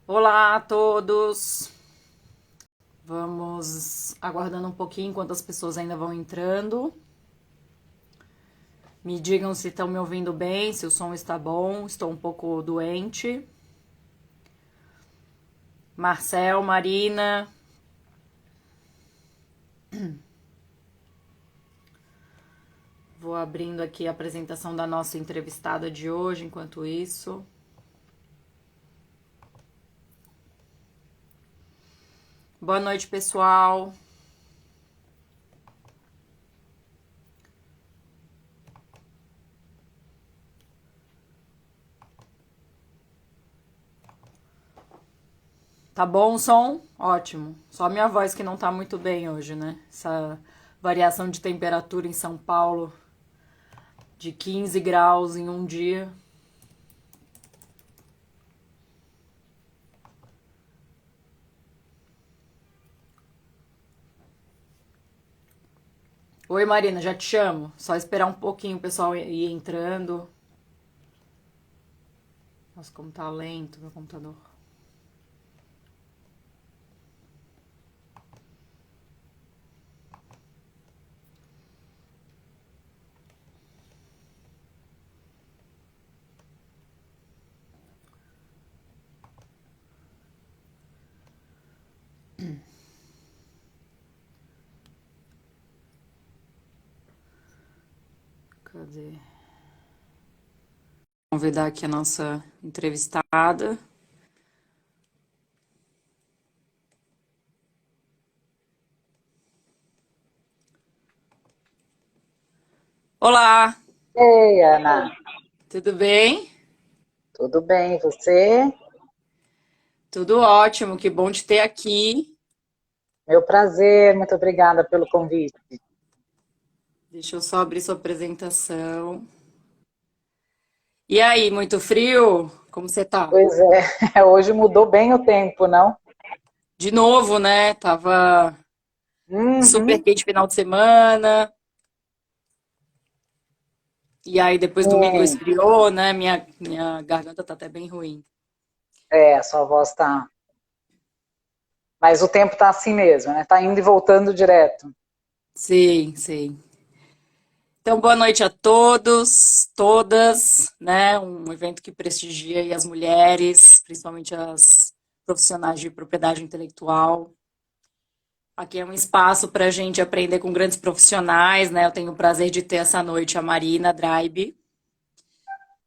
Olá a todos. Vamos aguardando um pouquinho enquanto as pessoas ainda vão entrando. Me digam se estão me ouvindo bem, se o som está bom. Estou um pouco doente. Marcel, Marina. Vou abrindo aqui a apresentação da nossa entrevistada de hoje, enquanto isso. Boa noite, pessoal. Tá bom o som? Ótimo. Só minha voz que não tá muito bem hoje, né? Essa variação de temperatura em São Paulo de 15 graus em um dia. Oi, Marina, já te chamo. Só esperar um pouquinho o pessoal ir entrando. Nossa, como tá lento meu computador. Cadê? Vou convidar aqui a nossa entrevistada. Olá, Ei, Ana, tudo bem? tudo bem? E você? Tudo ótimo, que bom te ter aqui. Meu prazer, muito obrigada pelo convite. Deixa eu só abrir sua apresentação. E aí, muito frio? Como você tá? Pois é, hoje mudou bem o tempo, não? De novo, né? Tava super Uhum. quente final de semana. E aí depois domingo Sim, esfriou, né? Minha garganta tá até bem ruim. a sua voz tá. Mas o tempo tá assim mesmo, né? Tá indo e voltando direto. Sim, sim. Então, boa noite a todos, todas, né? Um evento que prestigia aí as mulheres, principalmente as profissionais de propriedade intelectual. Aqui é um espaço para a gente aprender com grandes profissionais, né? Eu tenho o prazer de ter essa noite a Marina Draibe,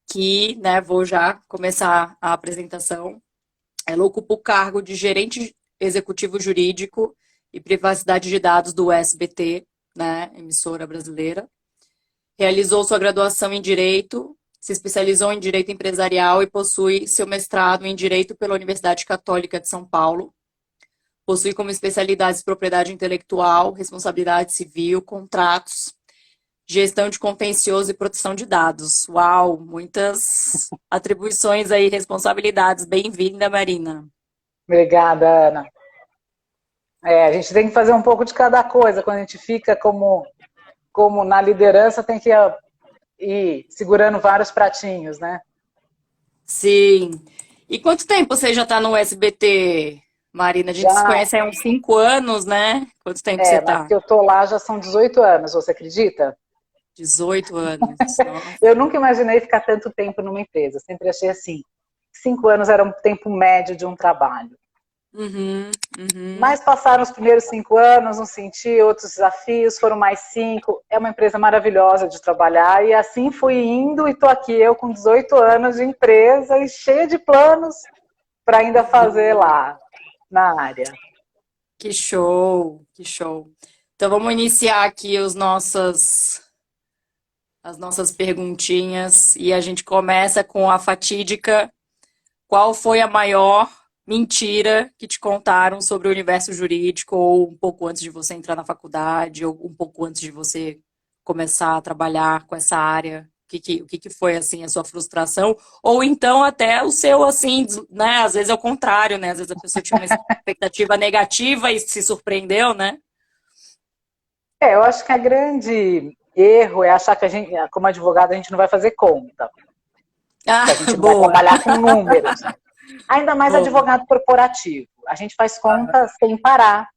que, né, vou já começar a apresentação. Ela ocupa o cargo de gerente executivo jurídico e privacidade de dados do SBT, né, emissora brasileira. Realizou sua graduação em Direito, se especializou em Direito Empresarial e possui seu mestrado em Direito pela Universidade Católica de São Paulo. Possui como especialidades propriedade intelectual, responsabilidade civil, contratos, gestão de contencioso e proteção de dados. Uau, muitas atribuições aí, responsabilidades. Bem-vinda, Marina. Obrigada, Ana. A gente tem que fazer um pouco de cada coisa. Quando a gente fica como na liderança, tem que ir segurando vários pratinhos, né? Sim. E quanto tempo você já está no SBT, Marina? A gente se Já, conhece há uns 5 anos, né? Quanto tempo você mas está? que eu tô lá já são 18 anos, você acredita? 18 anos. Eu Nossa. nunca imaginei ficar tanto tempo numa empresa. Sempre achei assim, 5 anos era um tempo médio de um trabalho. Uhum, uhum. Mas passaram os primeiros 5 anos, não senti outros desafios, foram mais 5. É uma empresa maravilhosa de trabalhar e assim fui indo e estou aqui eu com 18 anos de empresa e cheia de planos para ainda fazer lá na área. Que show, que show. Então vamos iniciar aqui as nossas perguntinhas e a gente começa com a fatídica. Qual foi a maior mentira que te contaram sobre o universo jurídico, ou um pouco antes de você entrar na faculdade, ou um pouco antes de você começar a trabalhar com essa área? O que foi, assim, a sua frustração? Ou então até o seu, assim, né? Às vezes é o contrário, né? Às vezes a pessoa tinha uma expectativa negativa e se surpreendeu, né? Eu acho que a grande erro é achar que a gente, como advogado, a gente não vai fazer conta, que a Ah, gente não vai boa. trabalhar com números. Ainda mais Boa. advogado corporativo. A gente faz conta sem parar.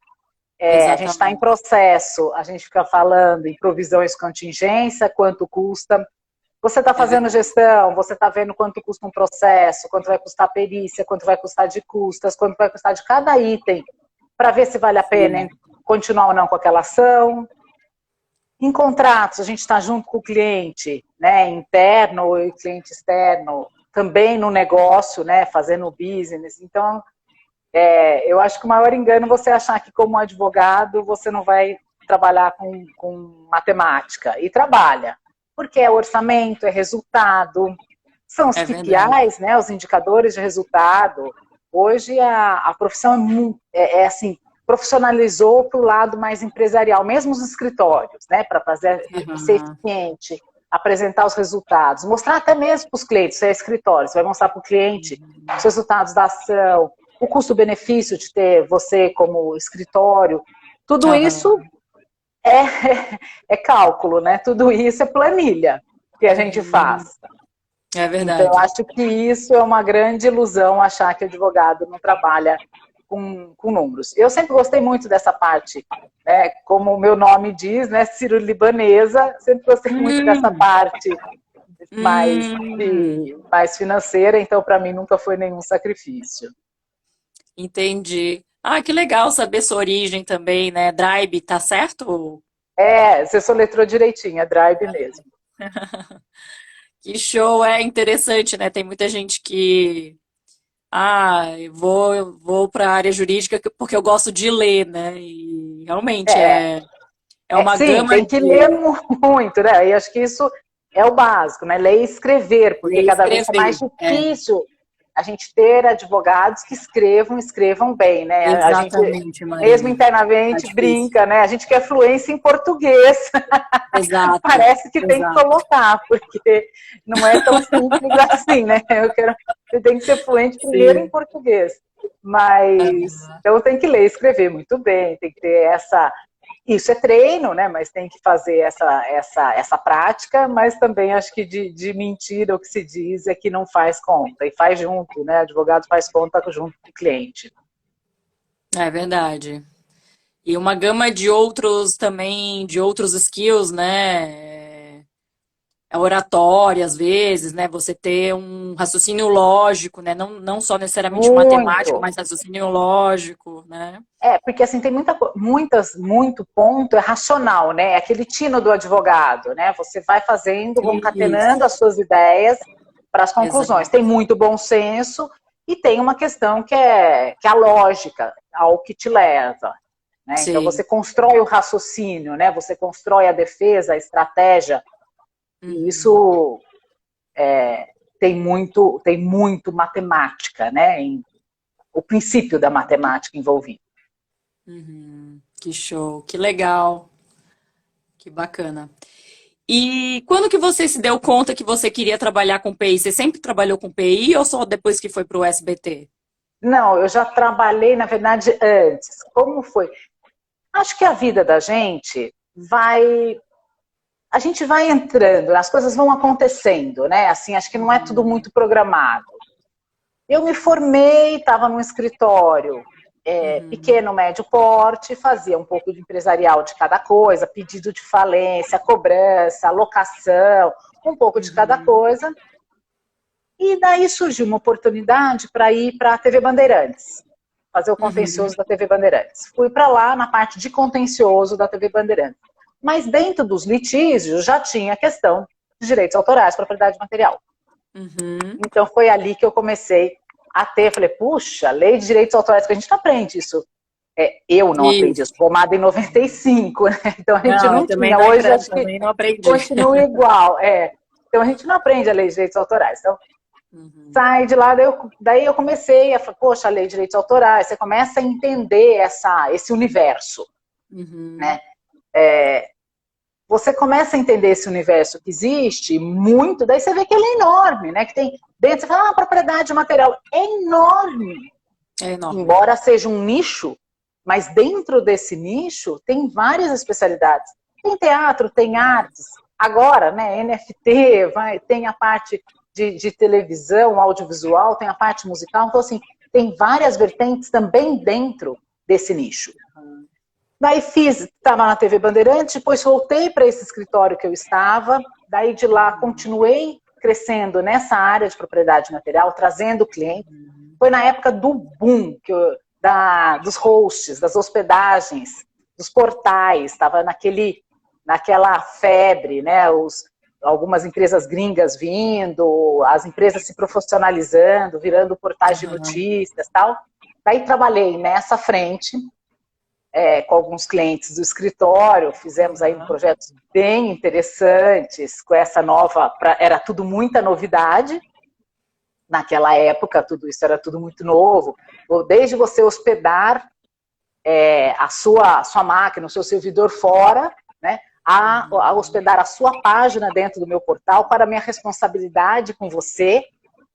A gente está em Exatamente. processo, a gente fica falando em provisões contingência, quanto custa. Você está É fazendo verdade. gestão, você está vendo quanto custa um processo, quanto vai custar a perícia, quanto vai custar de custas, quanto vai custar de cada item, para ver se vale a pena Sim. continuar ou não com aquela ação. Em contratos, a gente está junto com o cliente, né, interno e cliente externo, também no negócio, né, fazendo business. Então, eu acho que o maior engano é você achar que como advogado você não vai trabalhar com matemática. E trabalha, porque é orçamento, é resultado, são os É verdade. KPIs, né, os indicadores de resultado. Hoje a profissão assim, profissionalizou para o lado mais empresarial, mesmo os escritórios, né, para fazer, ser Aham. eficiente, apresentar os resultados, mostrar até mesmo para os clientes, se é escritório, você vai mostrar para o cliente os resultados da ação, o custo-benefício de ter você como escritório, tudo isso Aham. é, é cálculo, né? Tudo isso é planilha que a gente faz. Uhum. É Então, eu verdade. acho que isso é uma grande ilusão, achar que o advogado não trabalha com números. Eu sempre gostei muito dessa parte, né? Como o meu nome diz, né? Sírio-libanesa, sempre gostei muito dessa Hum. parte Hum. mais financeira, então para mim nunca foi nenhum sacrifício. Entendi. Ah, que legal saber sua origem também, né? Drive, tá certo? Você soletrou direitinho, é Drive mesmo. Que show, é interessante, né? Tem muita gente que, eu vou para a área jurídica porque eu gosto de ler, né? E realmente É, é uma sim, gama tem que ler de muito, né? E acho que isso é o básico, né? Ler e escrever, ler porque e cada vez é mais escrever. É, difícil a gente ter advogados que escrevam bem, né? A gente, exatamente, mesmo Marina. Tá internamente, difícil. brinca, né? A gente quer fluência em português. Exato, Parece que tem que exato. colocar, porque não é tão simples assim, né? Você tem que ser fluente primeiro em Sim. português. Mas, então tem que ler e escrever muito bem, tem que ter isso é treino, né? Mas tem que fazer essa prática, mas também acho que de mentira o que se diz é que não faz conta, e faz junto, né? Advogado faz conta junto com o cliente. É verdade. E uma gama de outros também, de outros skills, né? É oratória, às vezes, né? Você ter um raciocínio lógico, né? Não só necessariamente matemático, Muito. mas raciocínio lógico, né? Porque assim, tem muito ponto é racional, né? É aquele tino do advogado, né? Você vai fazendo, concatenando Isso, as suas ideias para as conclusões. exato. Tem muito bom senso e tem uma questão que é a lógica, ao que te leva. Né? Então Sim. você constrói o raciocínio, né? Você constrói a defesa, a estratégia, e Uhum, isso tem muito matemática, né? O princípio da matemática envolvido. uhum. Que show, que legal, que bacana. E quando que você se deu conta que você queria trabalhar com PI? Você sempre trabalhou com PI ou só depois que foi para o SBT? Não, eu já trabalhei, na verdade, antes. Como foi? Acho que a vida da gente vai. A gente vai entrando, as coisas vão acontecendo, né? Assim, acho que não é tudo Uhum, muito programado. Eu me formei, estava num escritório uhum, pequeno, médio porte, fazia um pouco de empresarial de cada coisa, pedido de falência, cobrança, locação, um pouco de cada uhum, coisa. E daí surgiu uma oportunidade para ir para a TV Bandeirantes, fazer o uhum, contencioso da TV Bandeirantes. Fui para lá na parte de contencioso da TV Bandeirantes. Mas dentro dos litígios já tinha a questão de direitos autorais, propriedade material. uhum. Então foi ali que eu comecei a ter, falei, puxa, lei de direitos autorais, que a gente não aprende isso. Eu não aprendi Isso. isso, formada em 95, né? Então a gente Não, eu não também tinha. não, Hoje acho que também não aprendi. continua igual. Então a gente não aprende a lei de direitos autorais. Então Uhum, sai de lá, daí eu comecei a falar, poxa, a lei de direitos autorais, você começa a entender esse universo, uhum, né? Você começa a entender esse universo que existe muito, daí você vê que ele é enorme, né? Que tem dentro, você fala, propriedade material é enorme, é enorme. embora seja um nicho, mas dentro desse nicho tem várias especialidades. Tem teatro, tem artes, agora, né? NFT, tem a parte de televisão, audiovisual, tem a parte musical, então assim, tem várias vertentes também dentro desse nicho. Daí estava na TV Bandeirante, depois voltei para esse escritório que eu estava, daí de lá continuei crescendo nessa área de propriedade material, trazendo clientes. Foi na época do boom, dos hosts, das hospedagens, dos portais, estava naquela febre, né? Algumas empresas gringas vindo, as empresas se profissionalizando, virando portais de notícias e tal. Daí trabalhei nessa frente, com alguns clientes do escritório, fizemos aí projetos bem interessantes, com essa era tudo muita novidade, naquela época tudo isso era tudo muito novo, desde você hospedar a sua máquina, o seu servidor fora, né, a hospedar a sua página dentro do meu portal para minha responsabilidade com você,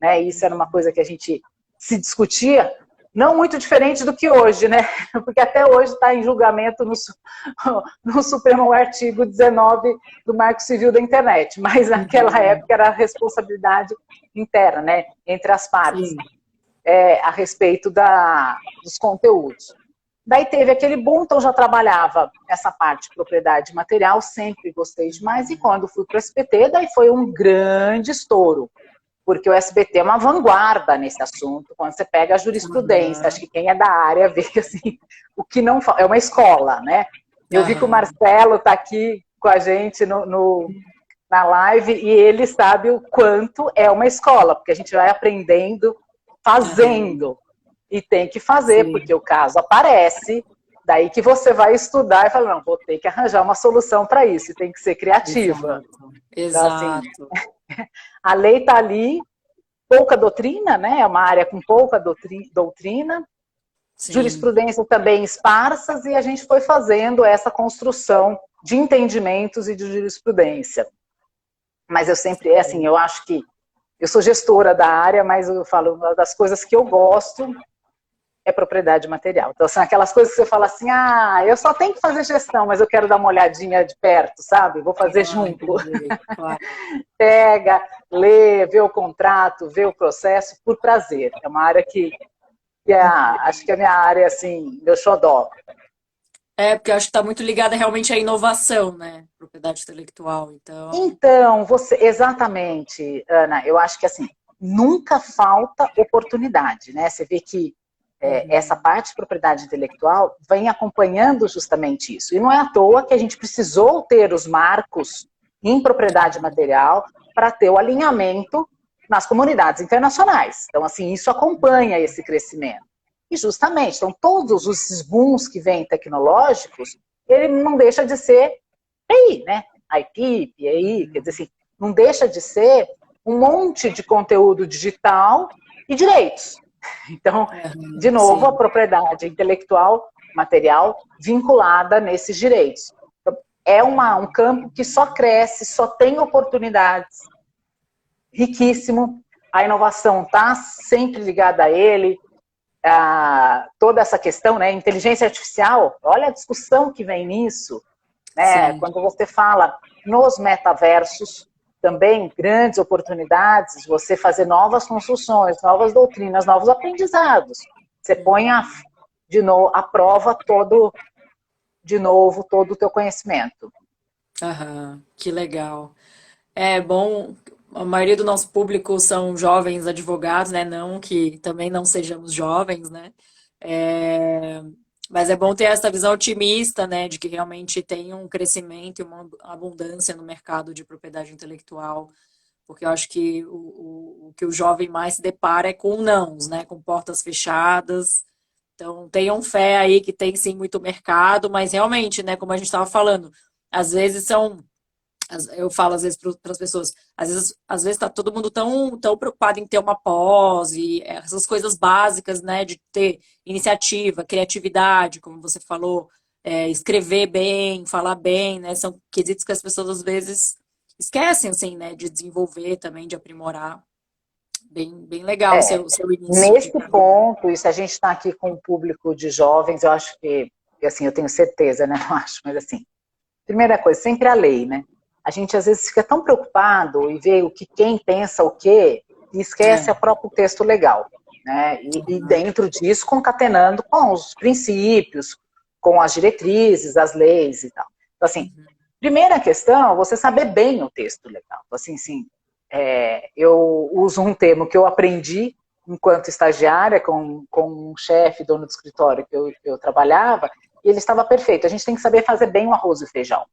né, isso era uma coisa que a gente se discutia, não muito diferente do que hoje, né? Porque até hoje está em julgamento no Supremo artigo 19 do Marco Civil da Internet, mas naquela época era a responsabilidade interna, né? Entre as partes, a respeito dos conteúdos. Daí teve aquele boom, então já trabalhava essa parte de propriedade material, sempre gostei demais, e quando fui para o SBT, daí foi um grande estouro. Porque o SBT é uma vanguarda nesse assunto, quando você pega a jurisprudência, acho que quem é da área vê que assim, o que não é uma escola, né? Eu vi que o Marcelo está aqui com a gente na live e ele sabe o quanto é uma escola, porque a gente vai aprendendo fazendo, e tem que fazer, porque o caso aparece, daí que você vai estudar e fala, não, vou ter que arranjar uma solução para isso, e tem que ser criativa. Exato. Então, assim, a lei está ali, pouca doutrina, né? É uma área com pouca doutrina, jurisprudência também esparsas, e a gente foi fazendo essa construção de entendimentos e de jurisprudência. Mas eu sempre, assim, eu acho que eu sou gestora da área, mas eu falo, uma das coisas que eu gosto é propriedade material. Então, são aquelas coisas que você fala assim, eu só tenho que fazer gestão, mas eu quero dar uma olhadinha de perto, sabe? Vou fazer junto. Pega, lê, vê o contrato, vê o processo, por prazer. É uma área que acho que é a minha área, assim, meu xodó. Porque eu acho que está muito ligada realmente à inovação, né? Propriedade intelectual, então... Então, exatamente, Ana, eu acho que, assim, nunca falta oportunidade, né? Você vê que essa parte de propriedade intelectual vem acompanhando justamente isso. E não é à toa que a gente precisou ter os marcos em propriedade material para ter o alinhamento nas comunidades internacionais. Então, assim, isso acompanha esse crescimento. E justamente, então, todos os booms que vêm tecnológicos, ele não deixa de ser PI, né? IP, PI, quer dizer assim, não deixa de ser um monte de conteúdo digital e direitos. Então, de novo, a propriedade intelectual, material, vinculada nesses direitos. Então, é um campo que só cresce, só tem oportunidades, riquíssimo. A inovação está sempre ligada a ele. Toda essa questão, né, inteligência artificial, olha a discussão que vem nisso, né? Quando você fala nos metaversos, também grandes oportunidades, você fazer novas construções, novas doutrinas, novos aprendizados. Você põe à prova de novo todo o teu conhecimento. Que legal. É bom, a maioria do nosso público são jovens advogados, né? Não que também não sejamos jovens, né? Mas é bom ter essa visão otimista, né? De que realmente tem um crescimento e uma abundância no mercado de propriedade intelectual, porque eu acho que o que o jovem mais se depara é com nãos, né? Com portas fechadas. Então, tenham fé aí que tem sim muito mercado, mas realmente, né? Como a gente estava falando, às vezes eu falo às vezes para as pessoas, às vezes está todo mundo tão preocupado em ter uma pós e essas coisas básicas, né, de ter iniciativa, criatividade, como você falou, escrever bem, falar bem, né, são quesitos que as pessoas às vezes esquecem, assim, né, de desenvolver também, de aprimorar. Bem legal o seu início. Nesse ponto, e se a gente está aqui com um público de jovens, eu acho que, assim, eu tenho certeza, né, não acho, mas assim, primeira coisa, sempre a lei, né? a gente às vezes fica tão preocupado e vê o que quem pensa o quê, e esquece o próprio texto legal, né? E dentro disso, concatenando com os princípios, com as diretrizes, as leis e tal. Então, assim, primeira questão, você saber bem o texto legal. Então, assim, eu uso um termo que eu aprendi enquanto estagiária com um chefe, dono do escritório que eu trabalhava, e ele estava perfeito. A gente tem que saber fazer bem o arroz e o feijão.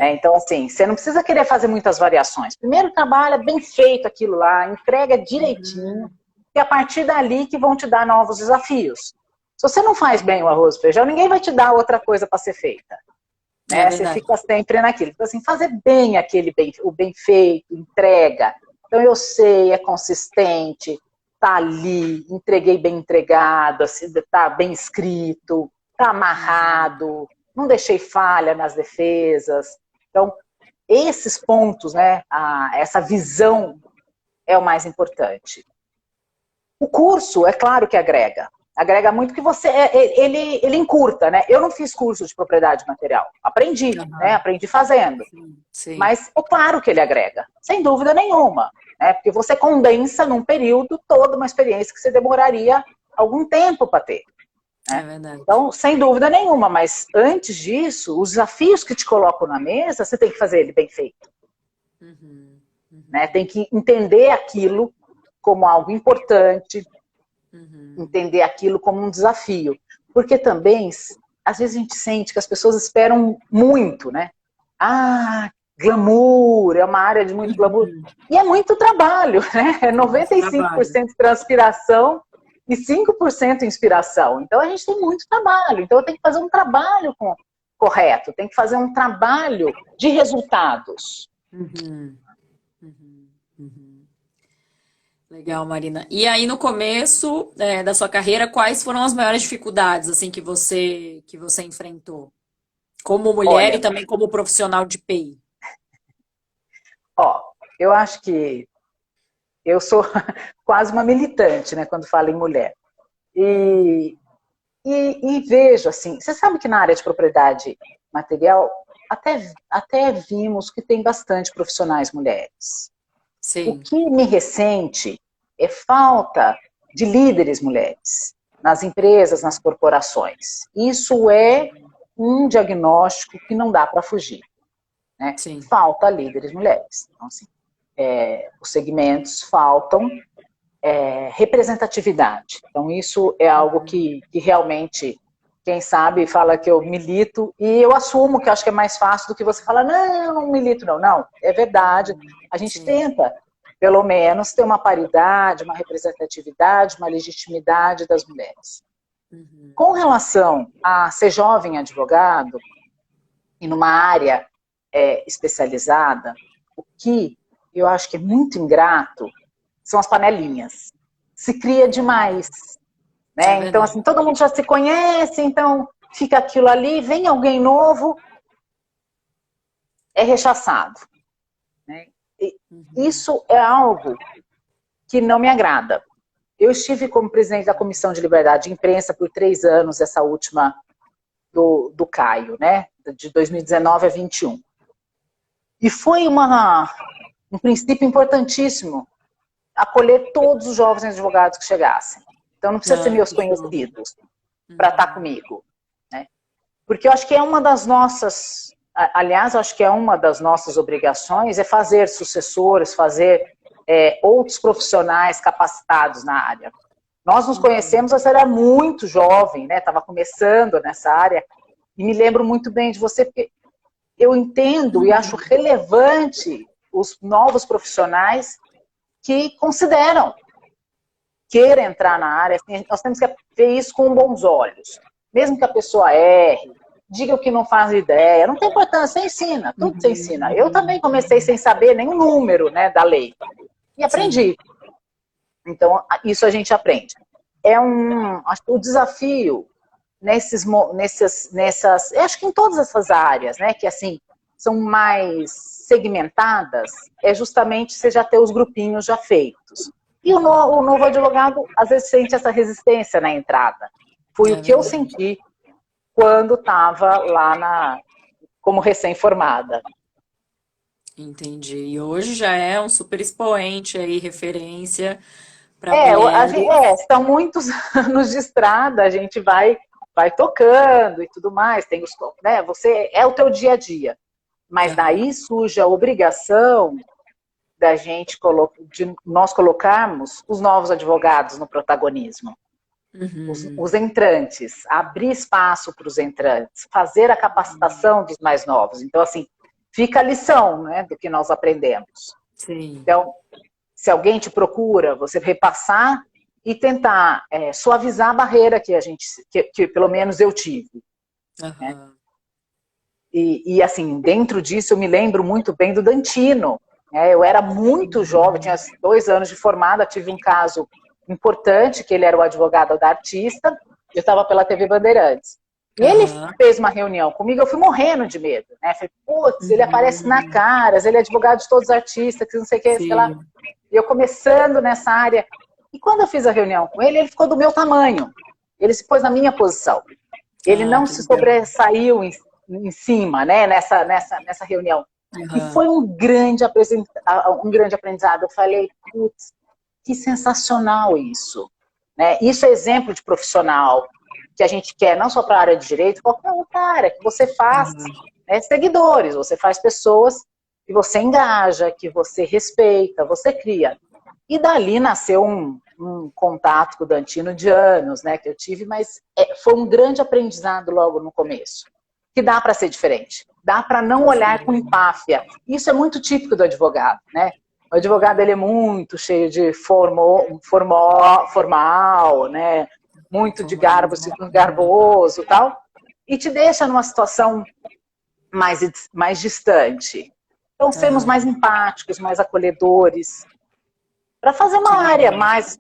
Então, assim, você não precisa querer fazer muitas variações. Primeiro trabalha bem feito aquilo lá, entrega direitinho, e a partir dali que vão te dar novos desafios. Se você não faz bem o arroz e o feijão, ninguém vai te dar outra coisa para ser feita. Né? Você fica sempre naquilo. Então, assim, fazer bem o bem feito, entrega. Então, eu sei, é consistente, tá ali, entreguei bem entregado, assim, tá bem escrito, tá amarrado, não deixei falha nas defesas. Então, esses pontos, né, essa visão é o mais importante. O curso, é claro que agrega. Agrega muito que ele encurta, né? Eu não fiz curso de propriedade material. Aprendi, né? Aprendi fazendo. Sim. Mas é claro que ele agrega, sem dúvida nenhuma. Né? Porque você condensa num período toda uma experiência que você demoraria algum tempo para ter. Né? É verdade. Então, sem dúvida nenhuma. Mas antes disso, os desafios que te colocam na mesa, você tem que fazer ele bem feito. Né? Tem que entender aquilo como algo importante, entender aquilo como um desafio. Porque também, às vezes a gente sente que as pessoas esperam muito, né? Glamour, é uma área de muito glamour. E é muito trabalho, né? É 95% de transpiração e 5% inspiração. Então a gente tem muito trabalho. Então eu tenho que fazer um trabalho correto, tem que fazer um trabalho de resultados. Legal, Marina. E aí, no começo da sua carreira, quais foram as maiores dificuldades assim que você enfrentou? Como mulher e também como profissional de PI. Eu acho que eu sou quase uma militante, né, quando falo em mulher. E vejo, assim, você sabe que na área de propriedade material, até vimos que tem bastante profissionais mulheres. Sim. O que me ressente é falta de líderes mulheres nas empresas, nas corporações. Isso é um diagnóstico que não dá para fugir. Né? Falta líderes mulheres. Então, assim, os segmentos faltam representatividade. Então, isso é algo que realmente, quem sabe, fala que eu milito, e eu assumo que eu acho que é mais fácil do que você falar, não milito, não. Não, é verdade. A gente tenta, pelo menos, ter uma paridade, uma representatividade, uma legitimidade das mulheres. Com relação a ser jovem advogado, e numa área especializada, o que eu acho que é muito ingrato são as panelinhas. Se cria demais. Né? Então, assim, todo mundo já se conhece, então fica aquilo ali, vem alguém novo, é rechaçado. Né? Isso é algo que não me agrada. Eu estive como presidente da Comissão de Liberdade de Imprensa por 3 anos, essa última do Caio, né? De 2019 a 21. E foi um princípio importantíssimo acolher todos os jovens advogados que chegassem. Então não precisa ser meus conhecidos para estar comigo. Né? Porque eu acho que é uma das nossas, aliás, eu acho que é uma das nossas obrigações é fazer sucessores, fazer outros profissionais capacitados na área. Nós nos conhecemos, eu era muito jovem, né? Estava começando nessa área, e me lembro muito bem de você, porque eu entendo e acho relevante os novos profissionais que consideram, queira entrar na área, assim, nós temos que ver isso com bons olhos. Mesmo que a pessoa erre, diga o que não faz ideia, não tem importância, você ensina, tudo você ensina. Eu também comecei sem saber nenhum número, né, da lei, e aprendi. Então, isso a gente aprende. Acho que o desafio nessas, eu acho que em todas essas áreas, né, que assim, são mais segmentadas, é justamente você já ter os grupinhos já feitos. E o novo advogado, às vezes, sente essa resistência na entrada. Foi o que eu senti quando estava lá como recém-formada. Entendi. E hoje já é um super expoente aí, referência para mulheres. São muitos anos de estrada, a gente vai tocando e tudo mais, tem os, né, você é o teu dia a dia, mas Aham. daí surge a obrigação da gente de nós colocarmos os novos advogados no protagonismo, Uhum. os entrantes, abrir espaço para os entrantes, fazer a capacitação dos mais novos. Então, assim, fica a lição, né, do que nós aprendemos. Sim. Então, se alguém te procura, você repassar e tentar suavizar a barreira que pelo menos eu tive. Né? Aham. Assim, dentro disso eu me lembro muito bem do Dantino. Né? Eu era muito jovem, tinha 2 anos de formada, tive um caso importante, que ele era o advogado da artista, eu estava pela TV Bandeirantes. E ele Aham. fez uma reunião comigo, eu fui morrendo de medo. Né? Falei, putz, ele aparece na Uhum. Caras, ele é advogado de todos os artistas, que não sei o que, sei lá. Sim. E eu começando nessa área. E quando eu fiz a reunião com ele, ele ficou do meu tamanho. Ele se pôs na minha posição. Ele Ah, não que se legal. sobressaiu em cima, né, nessa reunião. E Aham. foi um grande aprendizado. Eu falei, putz, que sensacional isso. Né? Isso é exemplo de profissional que a gente quer, não só para a área de direito, qualquer outra área, que você faz seguidores, você faz pessoas que você engaja, que você respeita, você cria. E dali nasceu um contato com o Dantino de anos, né, que eu tive, mas foi um grande aprendizado logo no começo, que dá para ser diferente, dá para não olhar com Sim. empáfia. Isso é muito típico do advogado, né? O advogado ele é muito cheio de formal, né? Muito de garbo, Formalismo. garboso, tal, e te deixa numa situação mais distante. Então, sermos mais Aham. empáticos, mais acolhedores, para fazer Que uma área legal. mais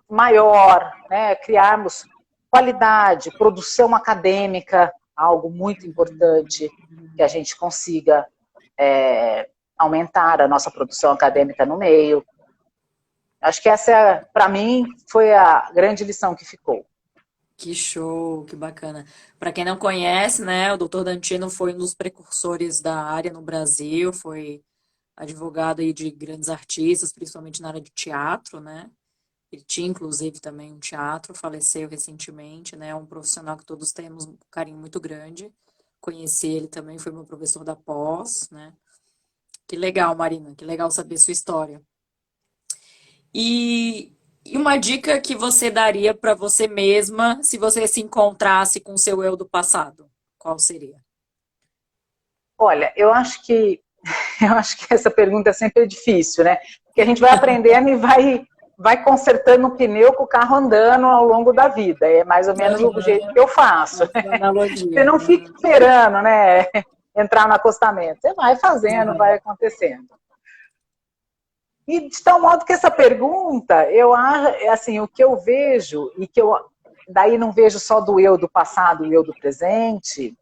maior, né? Criarmos qualidade, produção acadêmica, algo muito importante, que a gente consiga aumentar a nossa produção acadêmica no meio. Acho que essa, para mim, foi a grande lição que ficou. Que show, que bacana. Para quem não conhece, né, o Dr. Dantino foi um dos precursores da área no Brasil, foi advogado aí de grandes artistas, principalmente na área de teatro, né? Ele tinha, inclusive, também um teatro, faleceu recentemente, né? Um profissional que todos temos um carinho muito grande. Conheci ele também, foi meu professor da pós, né? Que legal, Marina, que legal saber sua história. E, e uma dica que você daria para você mesma se você se encontrasse com o seu eu do passado? Qual seria? Olha, eu acho que essa pergunta é sempre difícil, né? Porque a gente vai aprendendo e vai consertando o pneu com o carro andando ao longo da vida. É mais ou menos o jeito que eu faço. Ótima Você analogia. não fica esperando, né? Entrar no acostamento. Você vai fazendo, vai acontecendo. E de tal modo que essa pergunta, eu acho, assim, o que eu vejo, e que eu daí não vejo só do eu do passado e eu do presente,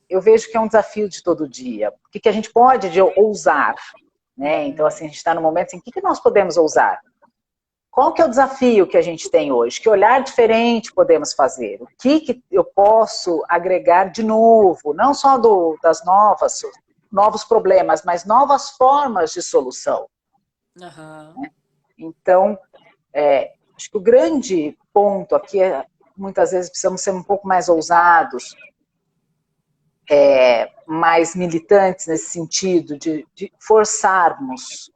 eu vejo que é um desafio de todo dia. O que a gente pode de ousar? Né? Então, assim, a gente está no momento assim, o que nós podemos ousar? Qual que é o desafio que a gente tem hoje? Que olhar diferente podemos fazer? O que eu posso agregar de novo? Não só das novos problemas, mas novas formas de solução. Aham. Então, acho que o grande ponto aqui é, muitas vezes precisamos ser um pouco mais ousados, mais militantes nesse sentido, de forçarmos,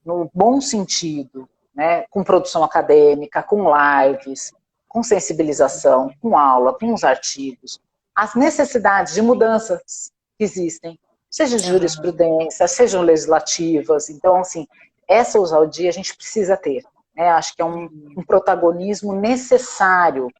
no bom sentido, né, com produção acadêmica, com lives, com sensibilização, com aula, com os artigos, as necessidades de mudanças que existem, seja de Aham. jurisprudência, sejam legislativas. Então, assim, essa ousadia a gente precisa ter. Né? Acho que é um protagonismo necessário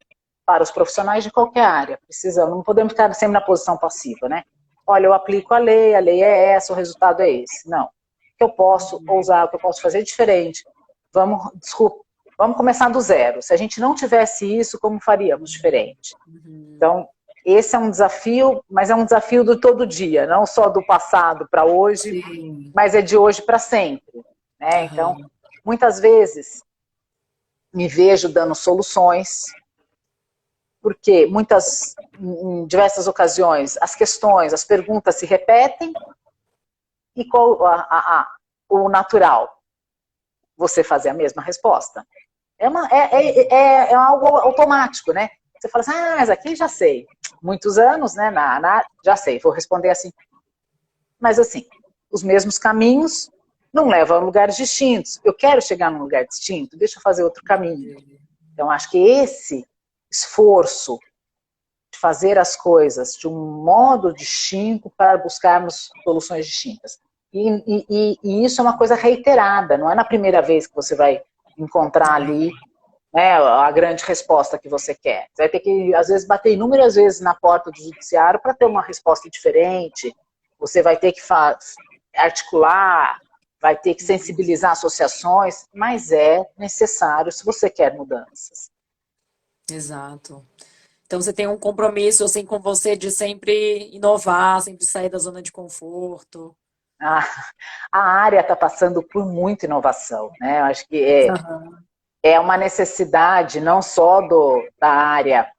para os profissionais de qualquer área. Não podemos ficar sempre na posição passiva, né? Olha, eu aplico a lei é essa, o resultado é esse. Não. O que eu posso ousar, o que eu posso fazer diferente. Vamos começar do zero. Se a gente não tivesse isso, como faríamos diferente? Uhum. Então, esse é um desafio, mas é um desafio do todo dia, não só do passado para hoje, Sim. mas é de hoje para sempre. Né? Então, Aham. muitas vezes me vejo dando soluções, porque em diversas ocasiões, as questões, as perguntas se repetem E qual o natural? Você fazer a mesma resposta. É algo automático, né? Você fala assim, mas aqui já sei. Muitos anos, né? Já sei, vou responder assim. Mas assim, os mesmos caminhos não levam a lugares distintos. Eu quero chegar num lugar distinto, deixa eu fazer outro caminho. Então, acho que esse esforço de fazer as coisas de um modo distinto para buscarmos soluções distintas. E isso é uma coisa reiterada, não é na primeira vez que você vai encontrar ali, né, a grande resposta que você quer. Você vai ter que, às vezes, bater inúmeras vezes na porta do judiciário para ter uma resposta diferente. Você vai ter que articular, vai ter que sensibilizar associações, mas é necessário se você quer mudanças. Exato. Então você tem um compromisso assim com você de sempre inovar, sempre sair da zona de conforto. A área está passando por muita inovação, né? Eu acho que é uma necessidade não só da área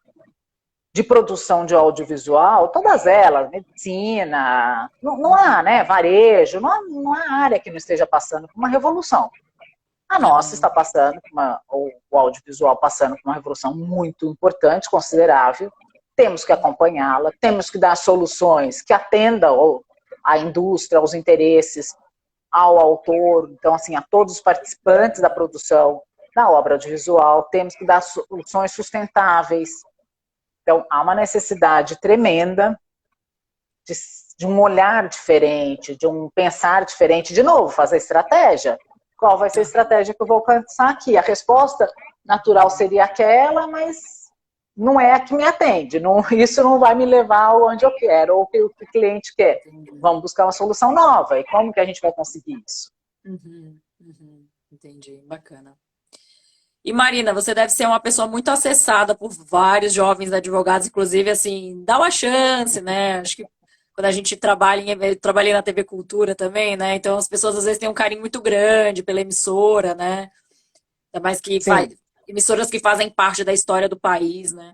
de produção de audiovisual, todas elas, medicina, não há, né? Varejo, não há área que não esteja passando por uma revolução. A nossa está passando, o audiovisual passando por uma revolução muito importante, considerável. Temos que acompanhá-la, temos que dar soluções que atendam à indústria, aos interesses, ao autor, então, assim, a todos os participantes da produção da obra audiovisual, temos que dar soluções sustentáveis. Então, há uma necessidade tremenda de um olhar diferente, de um pensar diferente, de novo, fazer estratégia. Qual vai ser a estratégia que eu vou alcançar aqui? A resposta natural seria aquela, mas não é a que me atende. Isso não vai me levar onde eu quero, ou o que o cliente quer. Vamos buscar uma solução nova. E como que a gente vai conseguir isso? Entendi, bacana. E Marina, você deve ser uma pessoa muito acessada por vários jovens advogados, inclusive, assim, dá uma chance, né? Acho que quando a gente eu trabalhei na TV Cultura também, né? Então as pessoas às vezes têm um carinho muito grande pela emissora, né? Ainda mais que emissoras que fazem parte da história do país, né?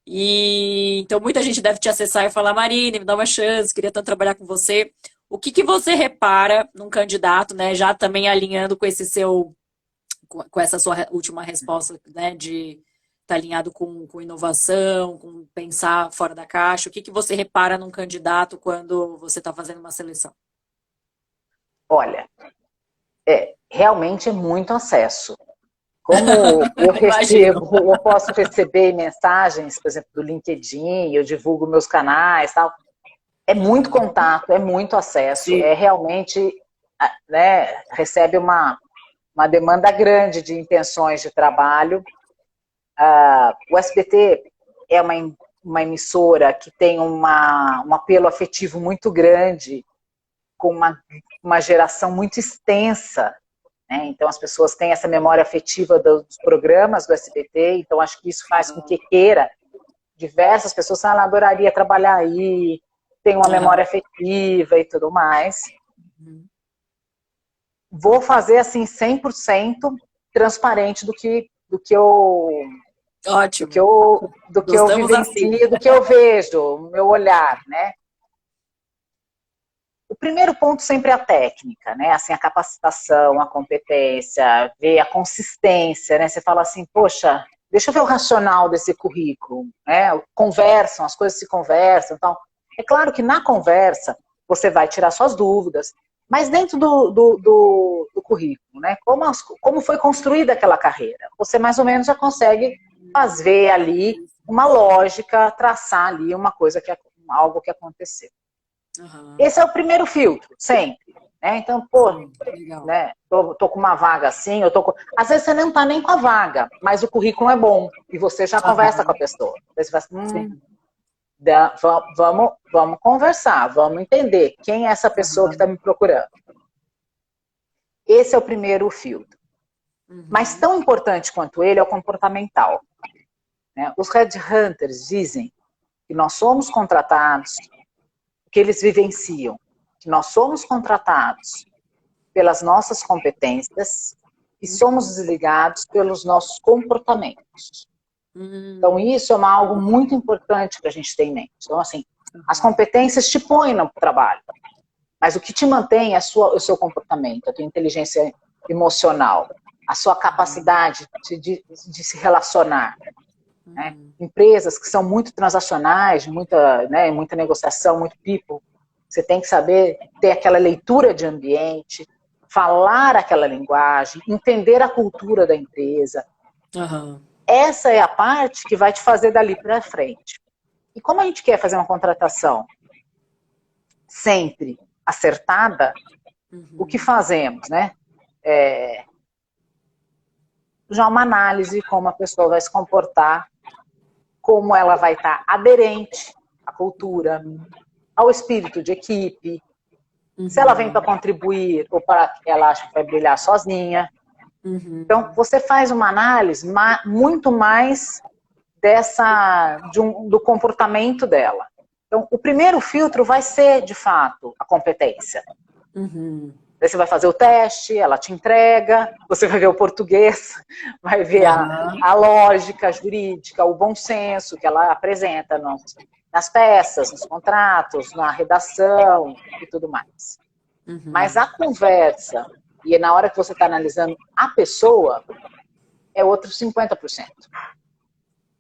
E então muita gente deve te acessar e falar, Marina, me dá uma chance, queria tanto trabalhar com você. O que que você repara num candidato, né? Já também alinhando com essa sua última resposta, né? De estar alinhado com inovação, com pensar fora da caixa. O que que você repara num candidato quando você está fazendo uma seleção? Olha, realmente é muito acesso. Como Imagino. eu posso receber mensagens, por exemplo, do LinkedIn, eu divulgo meus canais, tal. É muito contato, é muito acesso, Sim. é realmente, né, recebe uma demanda grande de intenções de trabalho. O SBT é uma emissora que tem um apelo afetivo muito grande, com uma geração muito extensa, né? Então as pessoas têm essa memória afetiva dos programas do SBT, então acho que isso faz com que diversas pessoas adoraria trabalhar aí, tem uma memória afetiva e tudo mais. Vou fazer assim 100% transparente do que eu Ótimo. do que eu Gostamos vivencio, assim. do que eu vejo, o meu olhar, né? O primeiro ponto sempre é a técnica, né? Assim, a capacitação, a competência, ver a consistência, né? Você fala assim, poxa, deixa eu ver o racional desse currículo, né? Conversam, as coisas se conversam, então. É claro que na conversa você vai tirar suas dúvidas, mas dentro do currículo, né? Como foi construída aquela carreira? Você mais ou menos já consegue fazer ali uma lógica, traçar ali uma coisa algo que aconteceu. Esse é o primeiro filtro, sempre. Né? Então, né, tô com uma vaga assim, às vezes você não tá nem com a vaga, mas o currículo é bom, e você já conversa com a pessoa. Você fala assim, vamos conversar, vamos entender quem é essa pessoa que está me procurando. Esse é o primeiro filtro. Mas tão importante quanto ele é o comportamental. Né? Os headhunters dizem que nós somos contratados, que eles vivenciam, que nós somos contratados pelas nossas competências e somos desligados pelos nossos comportamentos. Então, isso é algo muito importante para a gente ter em mente. Então, assim, as competências te põem no trabalho. Mas o que te mantém é o seu comportamento, a tua inteligência emocional, a sua capacidade de se relacionar. Né? Empresas que são muito transacionais, muita negociação, muito people, você tem que saber ter aquela leitura de ambiente, falar aquela linguagem, entender a cultura da empresa. Aham. Essa é a parte que vai te fazer dali para frente. E como a gente quer fazer uma contratação sempre acertada, o que fazemos, né? Já uma análise como a pessoa vai se comportar, como ela vai estar aderente à cultura, ao espírito de equipe, se ela vem para contribuir ou para que ela acha que vai brilhar sozinha. Então, você faz uma análise muito mais do comportamento dela. Então, o primeiro filtro vai ser, de fato, a competência. Daí você vai fazer o teste, ela te entrega, você vai ver o português, vai ver a lógica jurídica, o bom senso que ela apresenta nas peças, nos contratos, na redação e tudo mais. Mas a conversa, e na hora que você está analisando a pessoa, é outro 50%.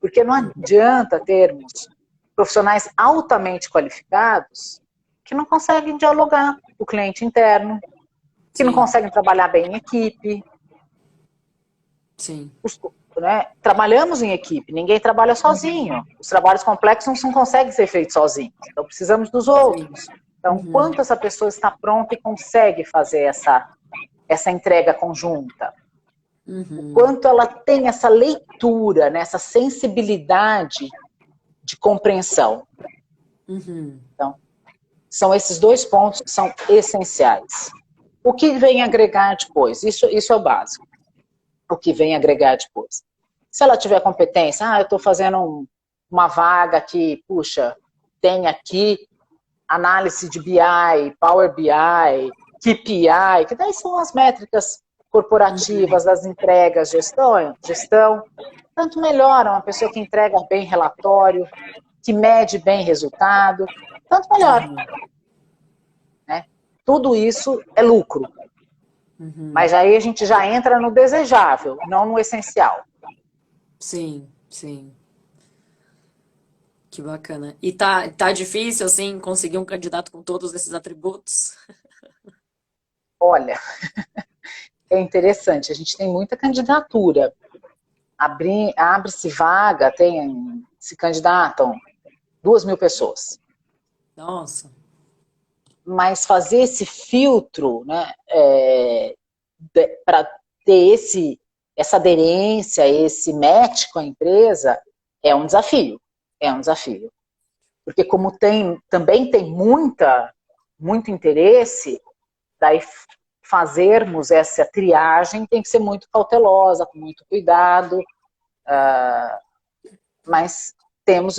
Porque não adianta termos profissionais altamente qualificados que não conseguem dialogar com o cliente interno, que não conseguem trabalhar bem em equipe. Sim. Né? Trabalhamos em equipe, ninguém trabalha sozinho. Os trabalhos complexos não conseguem ser feitos sozinhos, então precisamos dos outros. Então, quanto essa pessoa está pronta e consegue fazer essa entrega conjunta? O quanto ela tem essa leitura, né, essa sensibilidade de compreensão. Então, são esses dois pontos que são essenciais. O que vem agregar depois? Isso é o básico. O que vem agregar depois? Se ela tiver competência, eu estou fazendo uma vaga que, puxa, tem aqui análise de BI, Power BI, KPI, que daí são as métricas corporativas das entregas, gestão, tanto melhora uma pessoa que entrega bem relatório, que mede bem resultado, tanto melhor. Né? Tudo isso é lucro. Mas aí a gente já entra no desejável, não no essencial. Sim, sim. Que bacana. E tá difícil, assim, conseguir um candidato com todos esses atributos? Olha, é interessante, a gente tem muita candidatura. Abre-se vaga, se candidatam 2.000 pessoas. Nossa. Mas fazer esse filtro, né, para ter essa aderência, esse match com a empresa, é um desafio. É um desafio. Porque como também tem muito interesse, daí fazermos essa triagem tem que ser muito cautelosa, com muito cuidado, mas temos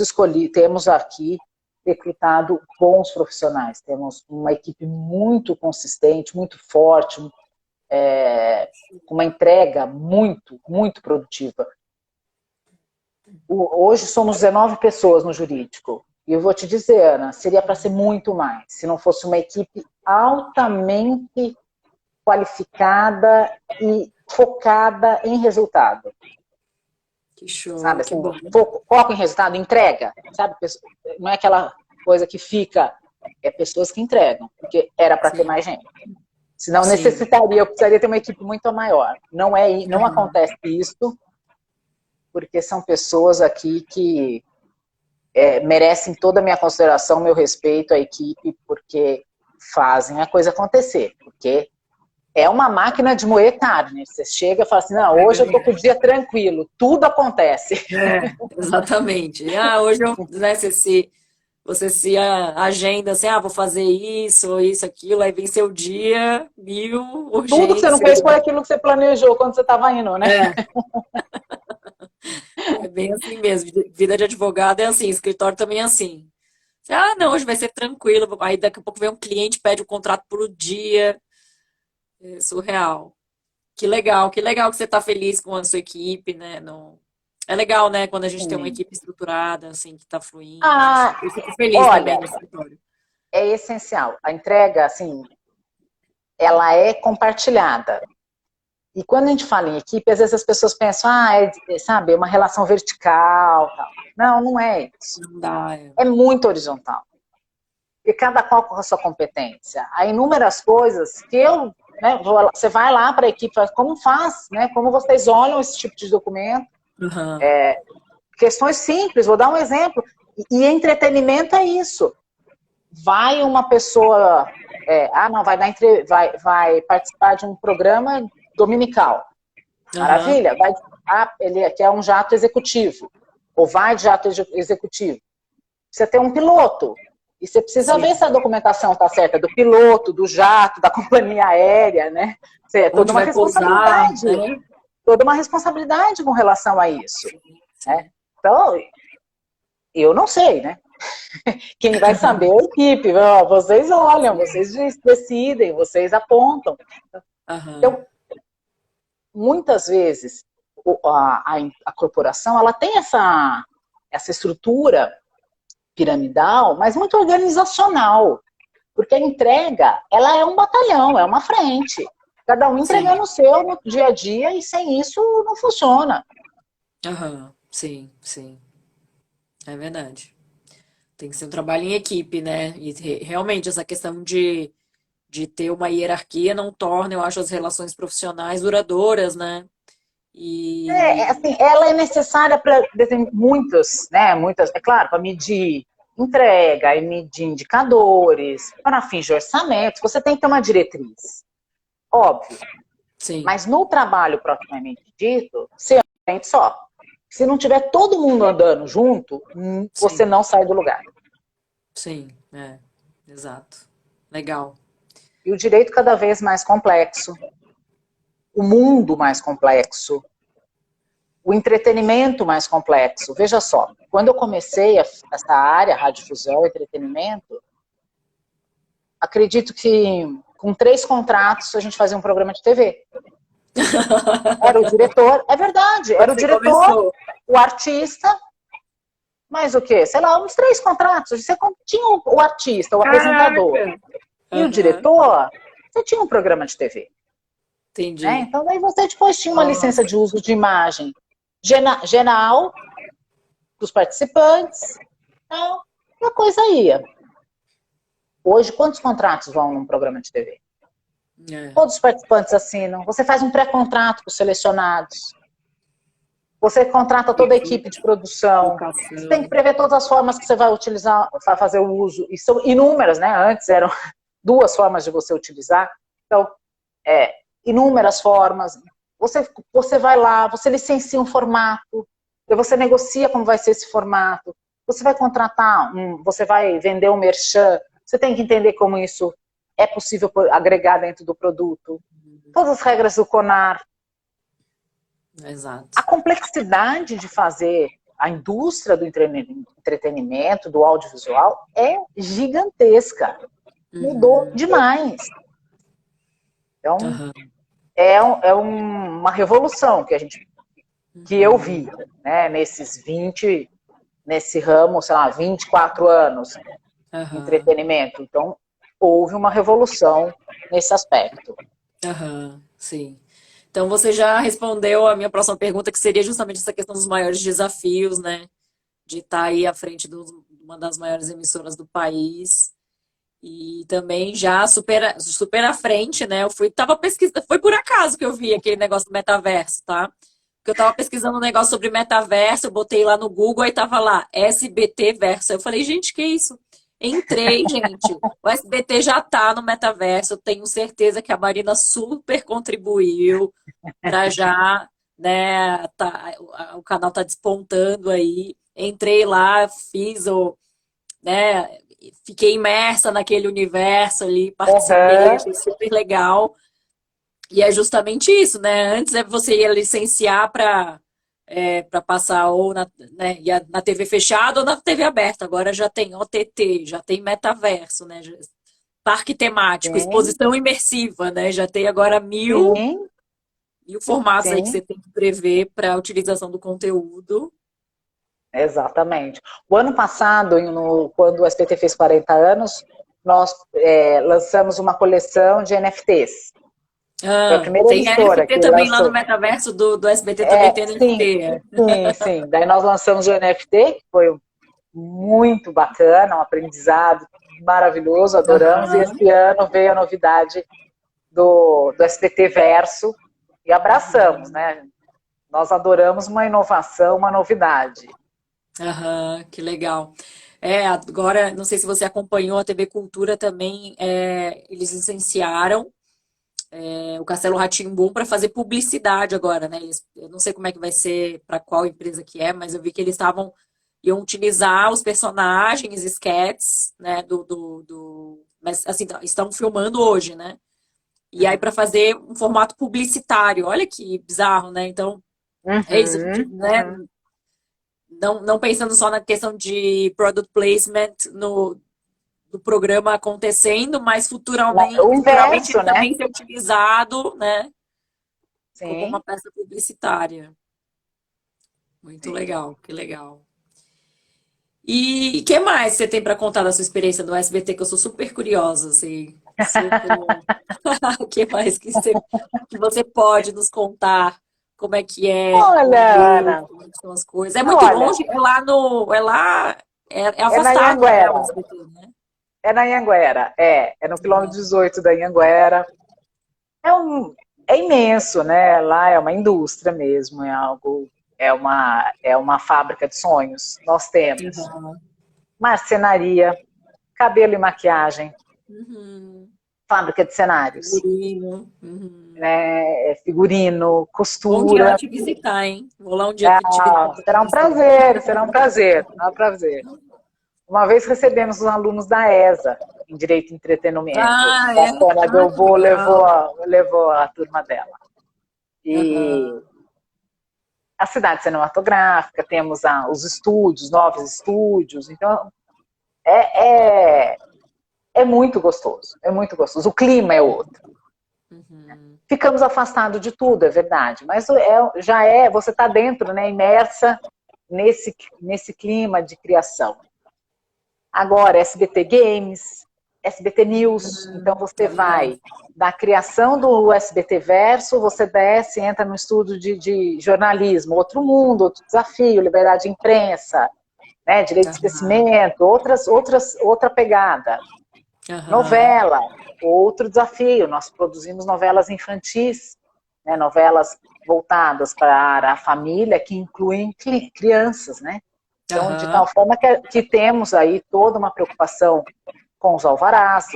aqui recrutado bons profissionais, temos uma equipe muito consistente, muito forte, com uma entrega muito, muito produtiva. Hoje somos 19 pessoas no jurídico, e eu vou te dizer, Ana, seria para ser muito mais, se não fosse uma equipe altamente qualificada e focada em resultado. Que show, sabe, que assim, bom. foco em resultado, entrega, sabe? Não é aquela coisa que fica, é pessoas que entregam, porque era para ter mais gente. Senão Sim. eu precisaria ter uma equipe muito maior. Não acontece isso, porque são pessoas aqui que merecem toda a minha consideração, meu respeito à equipe, porque fazem a coisa acontecer, porque é uma máquina de moer carne. Você chega e fala assim, não, hoje eu tô com o dia tranquilo, tudo acontece. Exatamente. Hoje né, você se agenda assim, vou fazer isso, aquilo, aí vem seu dia, mil urgências. Tudo que você não fez foi aquilo que você planejou quando você estava indo, né? É bem assim mesmo. Vida de advogado é assim, escritório também é assim. Não, hoje vai ser tranquilo. Aí daqui a pouco vem um cliente, pede o contrato por dia. É surreal. Que legal que você está feliz com a sua equipe, né? É legal, né, quando a gente tem uma Sim. equipe estruturada, assim, que está fluindo. Eu fico feliz também Olha, no escritório. é essencial. A entrega, assim, ela é compartilhada. E quando a gente fala em equipe, às vezes as pessoas pensam, sabe, uma relação vertical. Tal. Não, não é isso. Não dá. É muito horizontal. E cada qual com a sua competência. Há inúmeras coisas que você vai lá para a equipe, como faz, né? Como vocês olham esse tipo de documento. Uhum. Questões simples, vou dar um exemplo. E entretenimento é isso. Vai uma pessoa, vai participar de um programa dominical. Maravilha. Ele quer um jato executivo. Ou vai de jato executivo. Você tem um piloto. E você precisa ver se a documentação está certa, do piloto, do jato, da companhia aérea, né? É toda uma responsabilidade. Pousar, né? Toda uma responsabilidade com relação a isso. Né? Então, eu não sei, né? Quem vai saber é a equipe. Vocês olham, vocês decidem, vocês apontam. Então, muitas vezes, a corporação ela tem essa estrutura piramidal, mas muito organizacional. Porque a entrega, ela é um batalhão, é uma frente. Cada um entregando o seu no dia a dia e sem isso não funciona. Sim, sim. É verdade. Tem que ser um trabalho em equipe, né? E realmente essa questão de ter uma hierarquia não torna, eu acho, as relações profissionais duradouras, né? Assim, ela é necessária para muitas, é claro, para medir entrega e medir indicadores, para fins de orçamento, você tem que ter uma diretriz. Óbvio. Sim. Mas no trabalho propriamente dito, você é só. Se não tiver todo mundo andando junto, você não sai do lugar. Sim, exato. Legal. E o direito cada vez mais complexo, o mundo mais complexo, o entretenimento mais complexo. Veja só, quando eu comecei essa área, radiodifusão, entretenimento, acredito que com 3 contratos a gente fazia um programa de TV. Era o diretor, é verdade, era o diretor, o artista, mas o quê? Sei lá, uns 3 contratos. Você tinha o artista, o apresentador e o diretor, você tinha um programa de TV. Entendi. Né? Então, daí você depois tinha uma licença de uso de imagem geral dos participantes, então, e a coisa ia. Hoje, quantos contratos vão num programa de TV? Todos os participantes assinam. Você faz um pré-contrato com os selecionados. Você contrata toda a equipe de produção. Você tem que prever todas as formas que você vai utilizar para fazer o uso. E são inúmeras, né? Antes eram 2 formas de você utilizar. Então, inúmeras formas. Você vai lá, você licencia um formato, você negocia como vai ser esse formato. Você vai contratar, você vai vender um merchan. Você tem que entender como isso é possível agregar dentro do produto. Todas as regras do CONAR. Exato. A complexidade de fazer a indústria do entretenimento, do audiovisual, é gigantesca. Mudou demais. Então, é uma revolução que eu vi, né, nesse ramo, sei lá, 24 anos de entretenimento. Então, houve uma revolução nesse aspecto. Sim. Então você já respondeu a minha próxima pergunta, que seria justamente essa questão dos maiores desafios, né? De estar aí à frente de uma das maiores emissoras do país. E também já super à frente, né? Tava pesquisando, foi por acaso que eu vi aquele negócio do metaverso, tá? Porque eu tava pesquisando um negócio sobre metaverso, eu botei lá no Google, aí tava lá, SBT Verso. Eu falei, gente, que isso? Entrei, gente. O SBT já tá no metaverso. Eu tenho certeza que a Marina super contribuiu para já, né? O canal tá despontando aí. Entrei lá, né? Fiquei imersa naquele universo ali, participei, achei super legal. E é justamente isso, né? Antes você ia licenciar para passar ou na TV fechada ou na TV aberta. Agora já tem OTT, já tem metaverso, né? Parque temático, exposição imersiva, né? Já tem agora mil formatos aí que você tem que prever para a utilização do conteúdo. Exatamente. O ano passado, quando o SBT fez 40 anos, nós lançamos uma coleção de NFTs. Foi a primeira Tem emissora NFT que também lá no lançou. metaverso do SBT, também tem Sim, NFT. sim, sim. Daí nós lançamos o NFT, que foi muito bacana, um aprendizado maravilhoso, adoramos. E Aham, esse ano veio a novidade do SBT Verso e abraçamos, né? Nós adoramos uma inovação, uma novidade. aham, que legal. Agora, não sei se você acompanhou a TV Cultura também, eles licenciaram o Castelo rá tim para fazer publicidade agora, né? Eu não sei como é que vai ser, para qual empresa que é, mas eu vi que eles iam utilizar os personagens, sketches, né, mas assim, estão filmando hoje, né? E aí para fazer um formato publicitário. Olha que bizarro, né? Então, é isso, a gente, Uhum, né? uhum. Não pensando só na questão de product placement do programa acontecendo, mas O futuramente ele inverso, né? também ser utilizado, né, como uma Sim, peça publicitária. Muito sim. legal, que legal. E o que mais você tem para contar da sua experiência no SBT, que eu sou super curiosa, assim, super. O que mais que você pode nos contar? Como é que é o Olha, ambiente, Ana, como é que são as coisas? É muito olha, longe, é é na afastado, né, o Anhanguera. SBT, né? É na Anhanguera, é no quilômetro 18 da Anhanguera. É, é imenso, né? Lá é uma indústria mesmo, é algo, é uma fábrica de sonhos. Nós temos Uhum. marcenaria, cabelo e maquiagem, Uhum. fábrica de cenários, Figurino. Uhum. né? Figurino, Bom dia lá costura. te visitar, hein? Vou lá um dia te visitar para Será um conhecer. prazer, será um prazer, será um prazer. Uma vez recebemos os alunos da ESA, em Direito e Entretenimento. Ah, é? Bacana, a Ah, que Delbo levou, legal. levou a turma dela. E Aham. a cidade cinematográfica, temos os estúdios, novos estúdios. Então, é, é, é muito gostoso, é muito gostoso. O clima é outro. Uhum. Ficamos afastados de tudo, é verdade, mas você está dentro, né, imersa nesse clima de criação. Agora, SBT Games, SBT News, então você Tá ligado. vai da criação do SBT Verso, você desce, entra no estudo de jornalismo, outro mundo, outro desafio, liberdade de imprensa, né, direito de Aham. esquecimento, outra pegada. Aham. Novela, outro desafio, nós produzimos novelas infantis, né, novelas voltadas para a família, que incluem crianças, né? Então, de tal Aham. forma que temos aí toda uma preocupação com os alvarás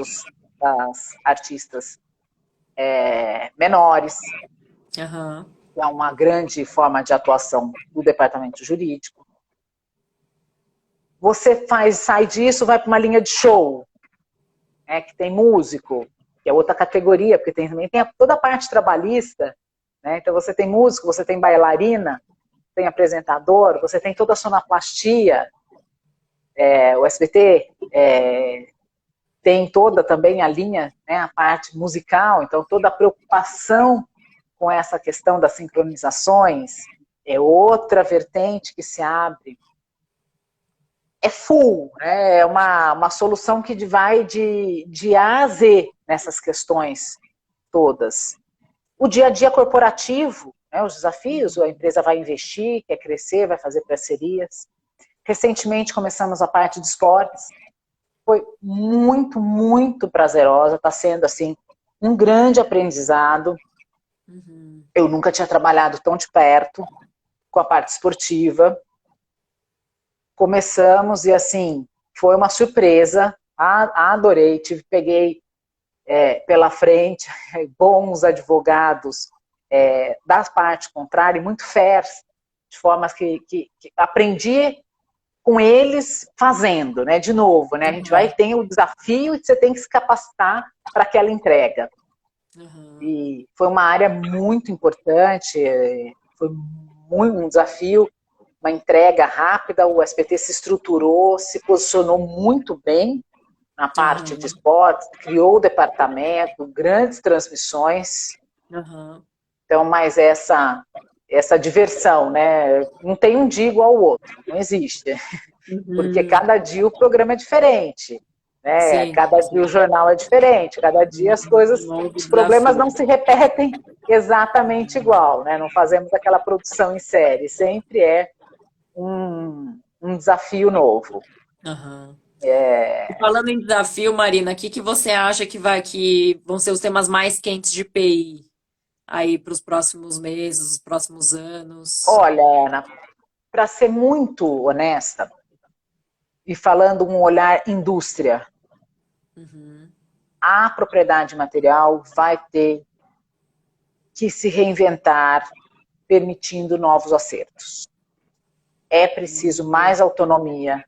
das artistas menores, Aham. que é uma grande forma de atuação do departamento jurídico. Você sai disso, vai para uma linha de show, né, que tem músico, que é outra categoria, porque também tem toda a parte trabalhista, né? Então você tem músico, você tem bailarina, tem apresentador, você tem toda a sonoplastia, o SBT tem toda também a linha, né, a parte musical, então toda a preocupação com essa questão das sincronizações é outra vertente que se abre. É full, né? É uma solução que vai de A a Z nessas questões todas. O dia a dia corporativo, né, os desafios, a empresa vai investir, quer crescer, vai fazer parcerias. Recentemente começamos a parte de esportes, foi muito, muito prazerosa, está sendo assim um grande aprendizado. Uhum. Eu nunca tinha trabalhado tão de perto com a parte esportiva. Começamos e assim foi uma surpresa, adorei, peguei pela frente bons advogados da parte contrária, muito fairs, de formas que aprendi com eles fazendo, né? De novo, né? A gente vai Aham. ter o desafio e você tem que se capacitar para aquela entrega. Aham. E foi uma área muito importante, foi muito um desafio, uma entrega rápida, o SBT se estruturou, se posicionou muito bem na parte de Aham. esportes, criou o departamento, grandes transmissões, Aham. então, mais essa diversão, né? Não tem um dia igual ao outro, não existe, porque Uhum. cada dia o programa é diferente. né? Sim, Cada dia o jornal é diferente, cada dia as coisas, um novo os problemas não desafio. se repetem exatamente igual, né? Não fazemos aquela produção em série, sempre é um desafio novo. Aham. E falando em desafio, Marina, o que que você acha que vão ser os temas mais quentes de PI aí para os próximos meses, os próximos anos? Olha, Ana, para ser muito honesta, e falando um olhar indústria, Uhum. a propriedade material vai ter que se reinventar, permitindo novos acertos. É preciso mais autonomia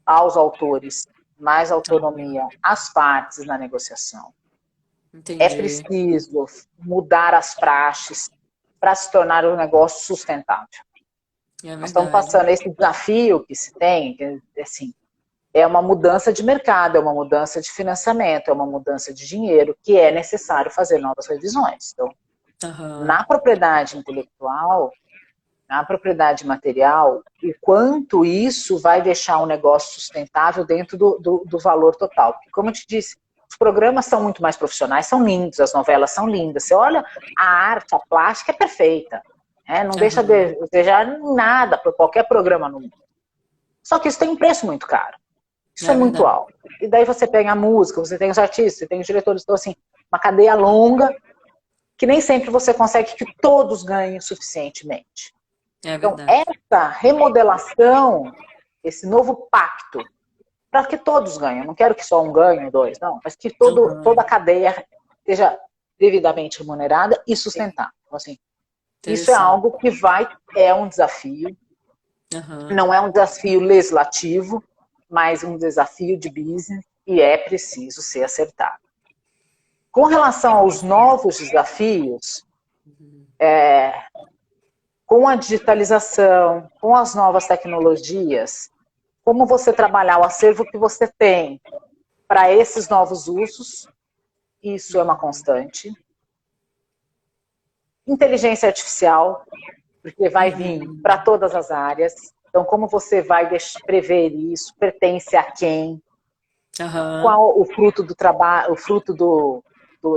aos autores, mais autonomia às partes na negociação. É Entendi. preciso mudar as praxes para se tornar um negócio sustentável. É Nós estamos verdade. passando esse desafio que se tem, assim, é uma mudança de mercado, é uma mudança de financiamento, é uma mudança de dinheiro, que é necessário fazer novas revisões. Então, Aham. na propriedade intelectual, na propriedade material, o quanto isso vai deixar um negócio sustentável dentro do valor total. Porque, como eu te disse, os programas são muito mais profissionais, são lindos, as novelas são lindas. Você olha, a arte, a plástica é perfeita. Né? Não deixa Aham. de desejar nada para qualquer programa no mundo. Só que isso tem um preço muito caro. Isso é É muito verdade. alto. E daí você tem a música, você tem os artistas, você tem os diretores. Então, assim, uma cadeia longa que nem sempre você consegue que todos ganhem suficientemente. É Então, verdade. essa remodelação, esse novo pacto, para que todos ganhem, eu não quero que só um ganhe ou dois, não, mas que toda a Aham. cadeia seja devidamente remunerada e sustentável. Então, assim, isso é Interessante. algo que é um desafio, Aham. não é um desafio legislativo, mas um desafio de business e é preciso ser acertado. Com relação aos novos desafios, com a digitalização, com as novas tecnologias, como você trabalhar o acervo que você tem para esses novos usos, isso é uma constante. Inteligência artificial, porque vai vir para Uhum. todas as áreas. Então, como você vai prever isso? Pertence a quem? Aham. Qual o fruto do trabalho, o fruto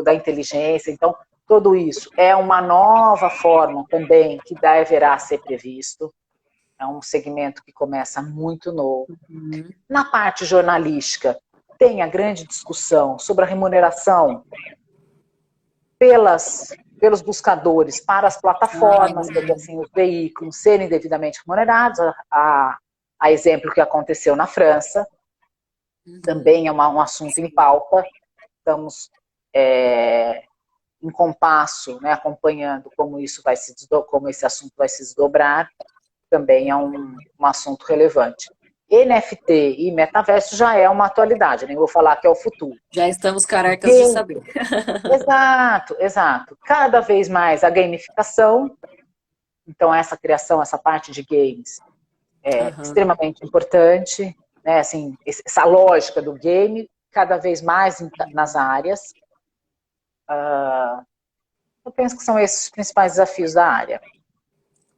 da inteligência? Então, tudo isso é uma nova forma também que deverá ser previsto. É um segmento que começa muito novo. Uhum. Na parte jornalística, tem a grande discussão sobre a remuneração pelos buscadores para as Ah, é plataformas, quer dizer verdade. assim, os veículos serem devidamente remunerados, a exemplo que aconteceu na França, Uhum. também é um assunto em pauta, estamos em compasso, né, acompanhando como como esse assunto vai se desdobrar, também é um assunto relevante. NFT e metaverso já é uma atualidade, nem vou falar que é o futuro. Já estamos carecas de Game, saber. exato, exato. Cada vez mais a gamificação, então essa criação, essa parte de games é Aham. extremamente importante, né? Assim, essa lógica do game cada vez mais nas áreas. Eu penso que são esses os principais desafios da área.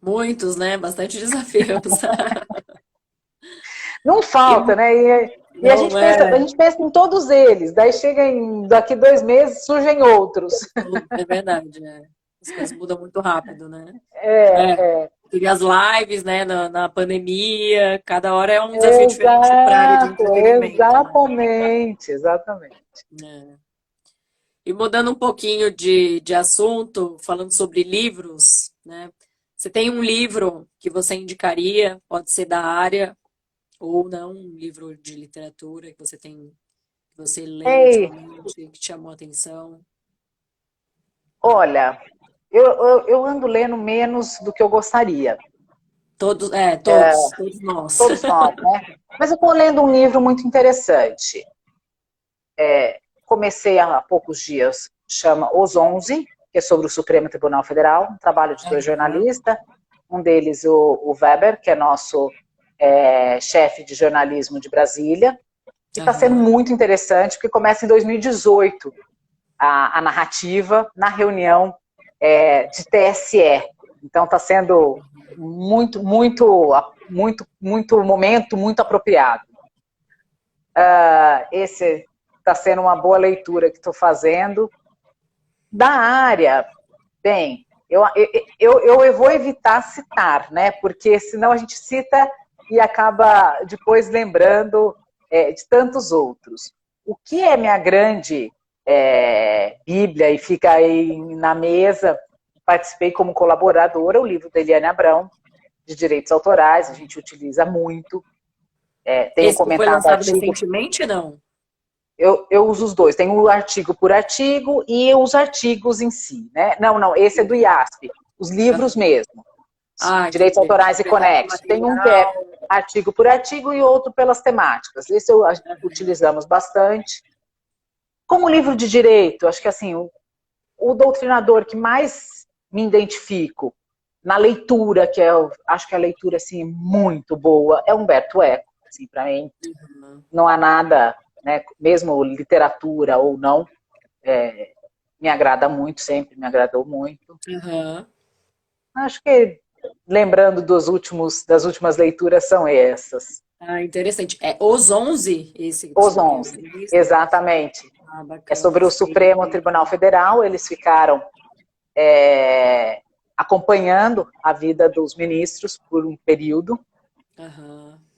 Muitos, né? Bastante desafios. Não E falta, né? E não a é, gente pensa em todos eles, daí daqui 2 meses surgem outros. é verdade, é. As coisas mudam muito rápido, né? É, É, é, teve as lives, né, na pandemia, cada hora é um desafio diferente para a área de exato, entretenimento, né? exatamente, exatamente. É. E mudando um pouquinho de assunto, falando sobre livros, né? Você tem um livro que você indicaria, pode ser da área ou não, um livro de literatura que você tem, que você leu Ei, ultimamente, que te chamou a atenção? olha, eu ando lendo menos do que eu gostaria, Todos nós. todos nós, né? Mas eu estou lendo um livro muito interessante. Comecei há poucos dias, chama Os 11, que é sobre o Supremo Tribunal Federal, um trabalho de dois Aham, jornalistas, um deles o Weber, que é nosso chefe de jornalismo de Brasília, e está sendo aham. muito interessante, porque começa em 2018 a narrativa na reunião de TSE. Então está sendo muito momento muito apropriado. Esse está sendo uma boa leitura que estou fazendo. Da área, bem, eu vou evitar citar, né? Porque senão a gente cita e acaba depois lembrando de tantos outros. O que é minha grande Bíblia e fica aí na mesa, participei como colaboradora, o livro da Eliane Abrão, de direitos autorais, a gente utiliza muito. Tenho Esse que foi comentado lançado artigo. recentemente, não? Eu uso os dois, tem um artigo por artigo e os artigos em si, né? Não, esse é do IASP, os livros mesmo, direitos Entendi. autorais e Pegar o conexos. Tem um que é material. artigo por artigo e outro pelas temáticas. Esse utilizamos bastante. Como livro de direito, acho que assim, o doutrinador que mais me identifico na leitura, acho que a leitura assim, muito boa, é Humberto Eco. Assim, para mim, não há nada, né, mesmo literatura ou não, me agrada muito, sempre me agradou muito. Acho que, lembrando das últimas leituras, são essas. Interessante. É Os 11, esse Os seu livro 11, de lista? exatamente. É Bacana. sobre o Supremo Tribunal Federal, eles ficaram acompanhando a vida dos ministros por um período.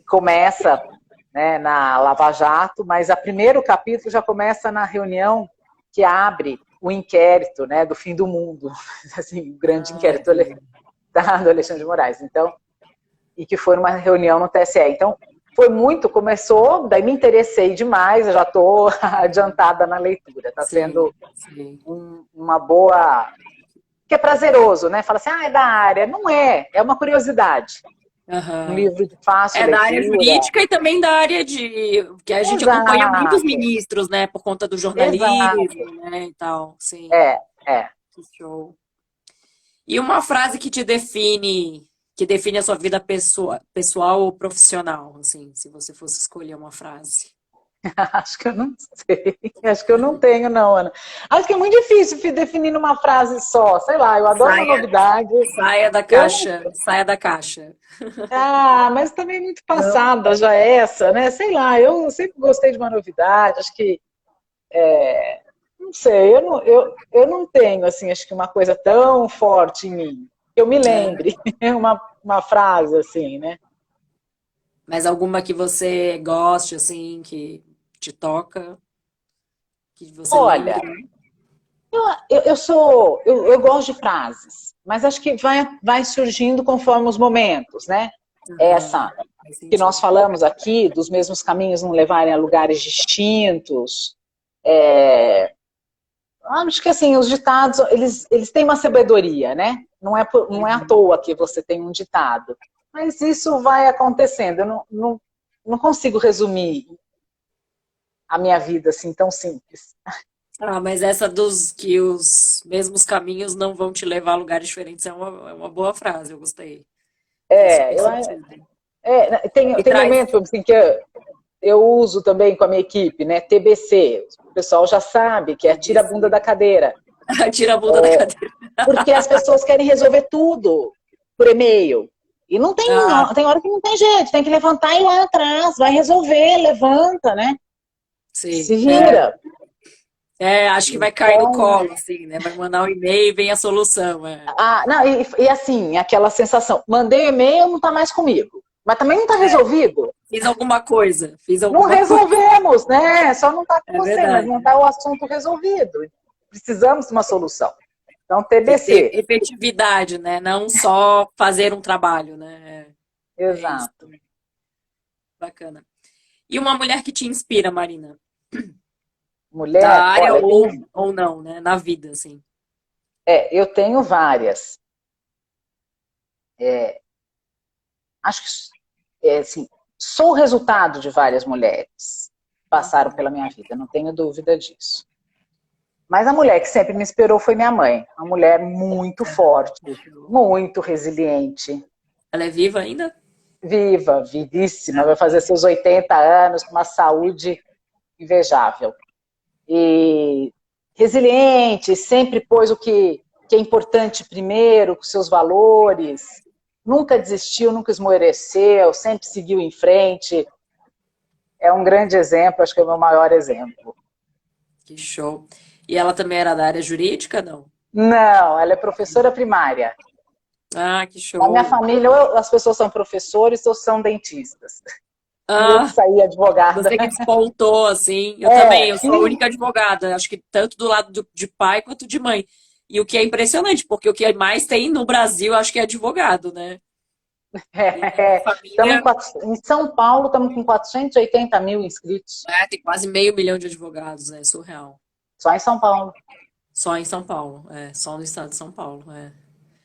Começa, né, na Lava Jato, mas o primeiro capítulo já começa na reunião que abre o inquérito, né, do fim do mundo, assim, o grande inquérito do Alexandre de Moraes. Então, e que foi numa reunião no TSE. Então, começou, daí me interessei demais, eu já estou adiantada na leitura. Está sendo uma boa... que é prazeroso, né? Fala assim, é da área. Não é uma curiosidade. Um livro de fácil da leitura. área jurídica e também da área de... que a gente acompanha muitos ministros, né? Por conta do jornalismo, né? E tal, sim. Que show. E uma frase que define a sua vida pessoal ou profissional, assim, se você fosse escolher uma frase. Acho que eu não sei. Acho que eu não tenho, não, Ana. Acho que é muito difícil definir numa frase só. Sei lá, eu adoro uma novidade. Saia da caixa, saia da caixa. Mas também é muito passada já essa, né? Sei lá, eu sempre gostei de uma novidade. Acho que não sei, eu não tenho, assim, acho que uma coisa tão forte em mim. Que eu me lembre, uma frase, assim, né? Mas alguma que você goste, assim, que te toca, que você Olha, lembre? eu gosto de frases, mas acho que vai surgindo conforme os momentos, né? Essa que nós falamos aqui, dos mesmos caminhos não levarem a lugares distintos. Acho que assim, os ditados, eles têm uma sabedoria, né? Não é à toa que você tem um ditado. Mas isso vai acontecendo. Eu não consigo resumir a minha vida assim tão simples. Mas essa dos que os mesmos caminhos não vão te levar a lugares diferentes é uma boa frase, eu gostei. Faz super sentido. Tem momento assim, que eu uso também com a minha equipe, né? TBC. O pessoal já sabe que é tira a bunda da cadeira. Tira a bunda da cadeira. Porque as pessoas querem resolver tudo por e-mail. E não tem, tem hora que não tem jeito, tem que levantar e ir lá atrás, vai resolver, levanta, né? Sim. Se vira. Acho que vai cair no colo, assim, né? Vai mandar um e-mail e vem a solução. Não, e assim, aquela sensação, mandei o e-mail, não está mais comigo. Mas também não está resolvido. Fiz alguma coisa. Não resolvemos, né? Só não está com você, verdade. mas não está o assunto resolvido. Precisamos de uma solução. Então, TBC. Ter efetividade, né? Não só fazer um trabalho, né? Exato. Bacana. E uma mulher que te inspira, Marina? Mulher? Da área ou não, né? Na vida, assim. Eu tenho várias. Acho que, assim, sou o resultado de várias mulheres que passaram pela minha vida, não tenho dúvida disso. Mas a mulher que sempre me inspirou foi minha mãe. Uma mulher muito forte, muito resiliente. Ela é viva ainda? Viva, vivíssima. Vai fazer seus 80 anos, com uma saúde invejável. E resiliente, sempre pôs o que é importante primeiro, com seus valores. Nunca desistiu, nunca esmoreceu, sempre seguiu em frente. é um grande exemplo, acho que é o meu maior exemplo. Que show. E ela também era da área jurídica, não? Não, ela é professora primária. Ah, que Na minha show. família, ou as pessoas são professores ou são dentistas. E eu que Ah, saí advogada. você que despontou, assim. Eu também, É, eu sou a única advogada, acho que tanto do lado de pai quanto de mãe. E o que é impressionante, porque o que mais tem no Brasil, acho que é advogado, né? E na minha família, em São Paulo, estamos com 480 mil inscritos. tem quase meio milhão de advogados, é surreal. Só em São Paulo. Só em São Paulo, só no estado de São Paulo, é.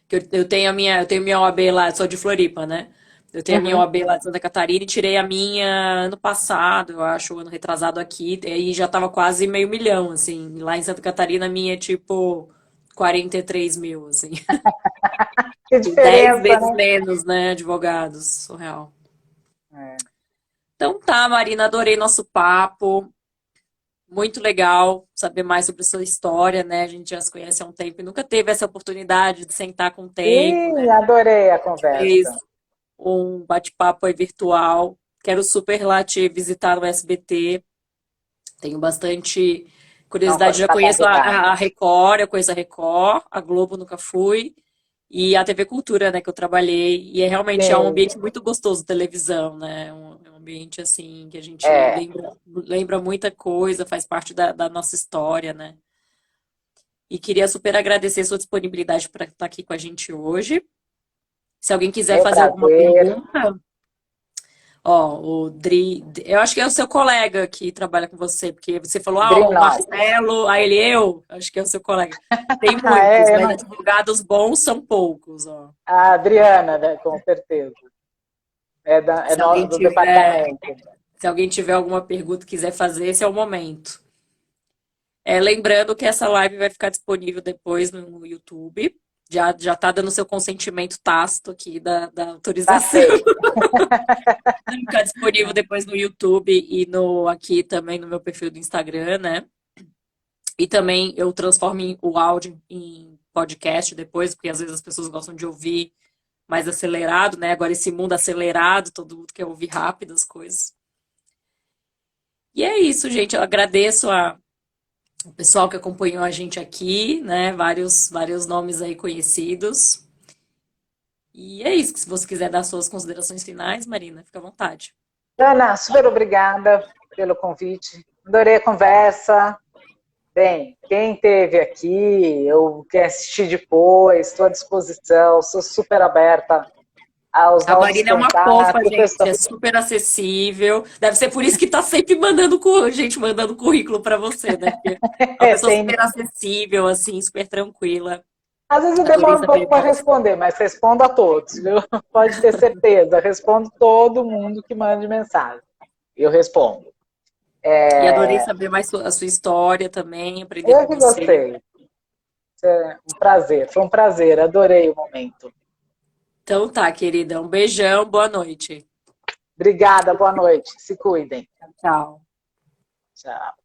Que eu tenho minha OAB lá, sou de Floripa, né? Eu tenho a minha Uhum. OAB lá de Santa Catarina e tirei a minha ano passado, eu acho, ano retrasado aqui, e aí já tava quase meio milhão, assim. Lá em Santa Catarina, a minha é tipo 43 mil, assim. Que 10 diferença, vezes né? menos, né, advogados, surreal. É. Então tá, Marina, adorei nosso papo. Muito legal saber mais sobre a sua história, né? A gente já se conhece há um tempo e nunca teve essa oportunidade de sentar com o tempo, né? E adorei a Fez conversa. um bate-papo aí virtual. Quero super lá te visitar no SBT. Tenho bastante Não, curiosidade. Já está conheço convidada. a Record, eu conheço a Record, a Globo nunca fui. E a TV Cultura, né, que eu trabalhei. E é realmente é um Sim, ambiente muito gostoso, televisão, né? É um ambiente, assim, que a gente é. lembra muita coisa, faz parte da nossa história, né? E queria super agradecer a sua disponibilidade para estar aqui com a gente hoje. Se alguém quiser Meu fazer alguma prazer. pergunta, ó, o Dri, eu acho que é o seu colega que trabalha com você, porque você falou, o Drinóis. Marcelo, ele eu, acho que é o seu colega. Tem muitos, É, eu mas não... advogados bons são poucos, ó. A Adriana, né, com certeza. Se alguém Do tiver, departamento. se alguém tiver alguma pergunta e quiser fazer, esse é o momento. Lembrando que essa live vai ficar disponível depois no YouTube. Já tá dando seu consentimento tácito aqui da Tá autorização. feito. Vai ficar disponível depois no YouTube e no aqui também no meu perfil do Instagram, né? E também eu transformo o áudio em podcast depois, porque às vezes as pessoas gostam de ouvir mais acelerado, né? Agora esse mundo acelerado, todo mundo quer ouvir rápido as coisas. E é isso, gente. Eu agradeço o pessoal que acompanhou a gente aqui, né? Vários nomes aí conhecidos. E é isso. Se você quiser dar suas considerações finais, Marina, fica à vontade. Ana, super obrigada pelo convite. Adorei a conversa. Bem, quem esteve aqui, eu quer assistir depois, estou à disposição, sou super aberta aos A novos Marina é uma fofa, contatos. gente, é super acessível. Deve ser por isso que tá sempre mandando gente mandando currículo para você, né? Porque é uma pessoa Tem, super acessível, assim, super tranquila. às vezes eu Adorei demoro um pouco saber para mais. responder, mas respondo a todos, viu? Pode ter certeza, respondo todo mundo que mande mensagem. Eu respondo. E adorei saber mais a sua história também, aprender Eu com que você. gostei. É um prazer, foi um prazer, adorei o momento. Então tá, querida, um beijão, boa noite. Obrigada, boa noite, se cuidem. Tchau. Tchau.